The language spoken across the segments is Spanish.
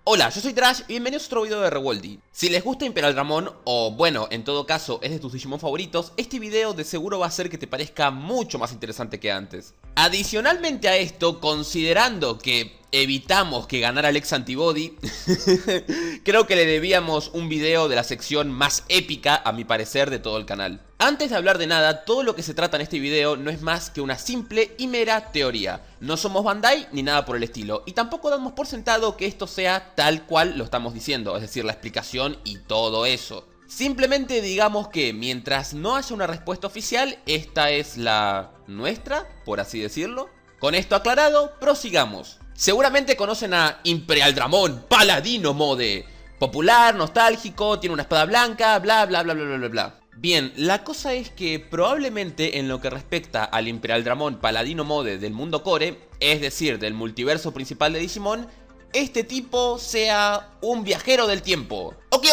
Hola, yo soy Trash y bienvenidos a otro video de Rewoldy. Si les gusta Imperial Dramon, o bueno, en todo caso es de tus Digimon favoritos, este video de seguro va a hacer que te parezca mucho más interesante que antes. Adicionalmente a esto, considerando que evitamos que ganara Alex Antibody, creo que le debíamos un video de la sección más épica, a mi parecer, de todo el canal. Antes de hablar de nada, todo lo que se trata en este video no es más que una simple y mera teoría. No somos Bandai ni nada por el estilo, y tampoco damos por sentado que esto sea tal cual lo estamos diciendo, es decir, la explicación y todo eso. Simplemente digamos que mientras no haya una respuesta oficial, esta es la nuestra, por así decirlo. Con esto aclarado, prosigamos. Seguramente conocen a Imperial Dramon, Paladino Mode. Popular, nostálgico, tiene una espada blanca, bla bla bla bla bla bla bla. Bien, la cosa es que probablemente en lo que respecta al Imperial Dramon Paladino Mode del mundo core, es decir, del multiverso principal de Digimon, este tipo sea un viajero del tiempo. Ok.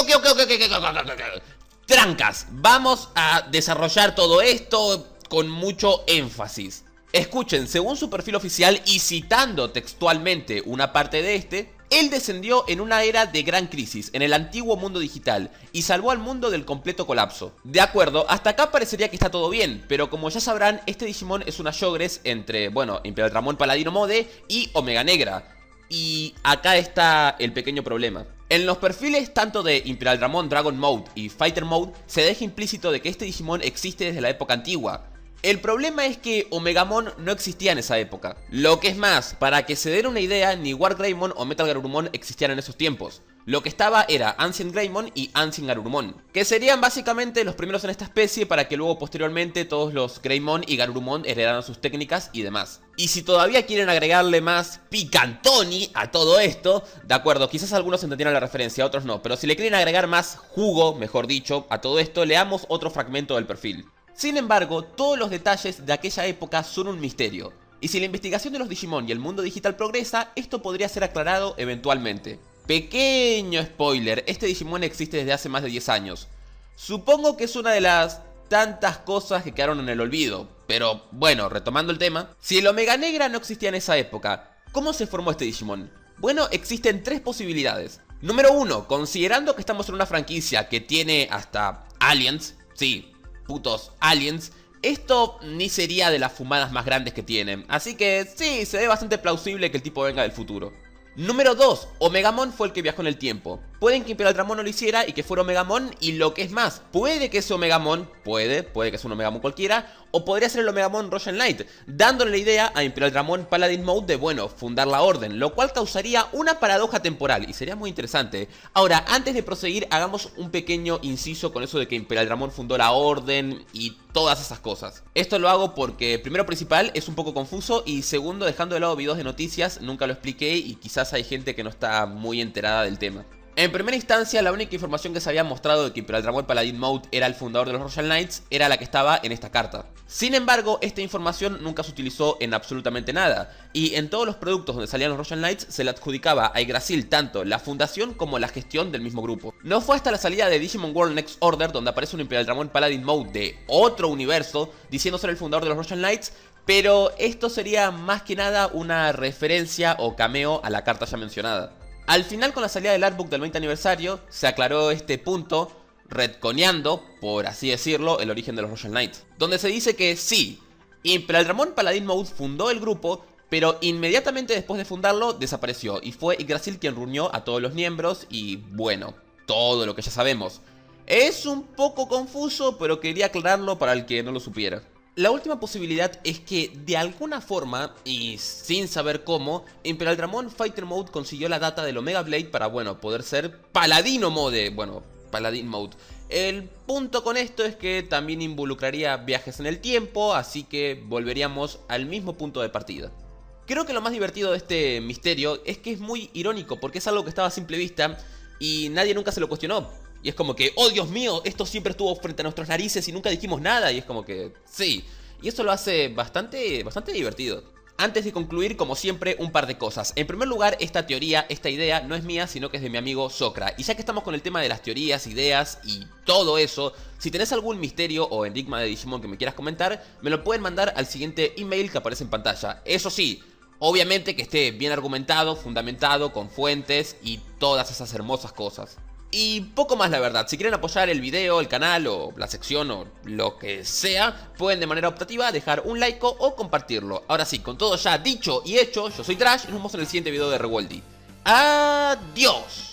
Trancas, vamos a desarrollar todo esto con mucho énfasis. Escuchen, según su perfil oficial y citando textualmente una parte de este, él descendió en una era de gran crisis en el antiguo mundo digital y salvó al mundo del completo colapso. De acuerdo, hasta acá parecería que está todo bien, pero como ya sabrán, este Digimon es una Showgres entre, bueno, Imperial Dramon Paladino Mode y Omega Negra. Y acá está el pequeño problema. En los perfiles tanto de Imperial Dramon Dragon Mode y Fighter Mode se deja implícito de que este Digimon existe desde la época antigua. El problema es que Omegamon no existía en esa época. Lo que es más, para que se den una idea, ni Wargreymon o Metal Garurumon existían en esos tiempos. Lo que estaba era Ancient Greymon y Ancient Garurumon, que serían básicamente los primeros en esta especie para que luego posteriormente todos los Greymon y Garurumon heredaran sus técnicas y demás. Y si todavía quieren agregarle más picantoni a todo esto, de acuerdo, quizás algunos entendieron la referencia, otros no, pero si le quieren agregar más jugo, mejor dicho, a todo esto, leamos otro fragmento del perfil. Sin embargo, todos los detalles de aquella época son un misterio, y si la investigación de los Digimon y el mundo digital progresa, esto podría ser aclarado eventualmente. Pequeño spoiler, este Digimon existe desde hace más de 10 años. Supongo que es una de las tantas cosas que quedaron en el olvido, pero bueno, retomando el tema, si el Omega Negra no existía en esa época, ¿cómo se formó este Digimon? Bueno, existen tres posibilidades. Número 1, considerando que estamos en una franquicia que tiene hasta aliens, sí, putos aliens, esto ni sería de las fumadas más grandes que tienen, así que sí, se ve bastante plausible que el tipo venga del futuro. Número 2, Omegamon fue el que viajó en el tiempo. Pueden que Imperial Dramon no lo hiciera y que fuera Omegamon, y lo que es más, puede que ese Omegamon, puede que sea un Omegamon cualquiera, o podría ser el Omegamon Royal Knight, dándole la idea a Imperial Dramon Paladin Mode de, bueno, fundar la orden, lo cual causaría una paradoja temporal, y sería muy interesante. Ahora, antes de proseguir, hagamos un pequeño inciso con eso de que Imperial Dramon fundó la orden y todas esas cosas. Esto lo hago porque, primero principal, es un poco confuso, y segundo, dejando de lado videos de noticias, nunca lo expliqué y quizás hay gente que no está muy enterada del tema. En primera instancia, la única información que se había mostrado de que Imperial Dramon Paladin Mode era el fundador de los Royal Knights era la que estaba en esta carta. Sin embargo, esta información nunca se utilizó en absolutamente nada, y en todos los productos donde salían los Royal Knights se le adjudicaba a Yggdrasil tanto la fundación como la gestión del mismo grupo. No fue hasta la salida de Digimon World Next Order donde aparece un Imperial Dramon Paladin Mode de otro universo diciendo ser el fundador de los Royal Knights, pero esto sería más que nada una referencia o cameo a la carta ya mencionada. Al final, con la salida del artbook del 20 aniversario, se aclaró este punto, retconeando, por así decirlo, el origen de los Royal Knights, donde se dice que sí, Imperial Dramon Paladin Mode fundó el grupo, pero inmediatamente después de fundarlo desapareció, y fue Yggdrasil quien reunió a todos los miembros y, bueno, todo lo que ya sabemos. Es un poco confuso, pero quería aclararlo para el que no lo supiera. La última posibilidad es que, de alguna forma, y sin saber cómo, Imperial Dramon Fighter Mode consiguió la data del Omega Blade para, bueno, poder ser Paladino Mode, bueno, Paladin Mode. El punto con esto es que también involucraría viajes en el tiempo, así que volveríamos al mismo punto de partida. Creo que lo más divertido de este misterio es que es muy irónico, porque es algo que estaba a simple vista y nadie nunca se lo cuestionó. Y es como que, oh Dios mío, esto siempre estuvo frente a nuestras narices y nunca dijimos nada. Y es como que, sí. Y eso lo hace bastante divertido. Antes de concluir, como siempre, un par de cosas. En primer lugar, esta teoría, esta idea, no es mía, sino que es de mi amigo Socra. Y ya que estamos con el tema de las teorías, ideas y todo eso, si tenés algún misterio o enigma de Digimon que me quieras comentar, me lo pueden mandar al siguiente email que aparece en pantalla. Eso sí, Obviamente que esté bien argumentado, fundamentado, con fuentes y todas esas hermosas cosas. Y poco más la verdad, si quieren apoyar el video, el canal o la sección o lo que sea, pueden de manera optativa dejar un like o compartirlo. Ahora sí, con todo ya dicho y hecho, yo soy Trash y nos vemos en el siguiente video de Rewoldy. ¡Adiós!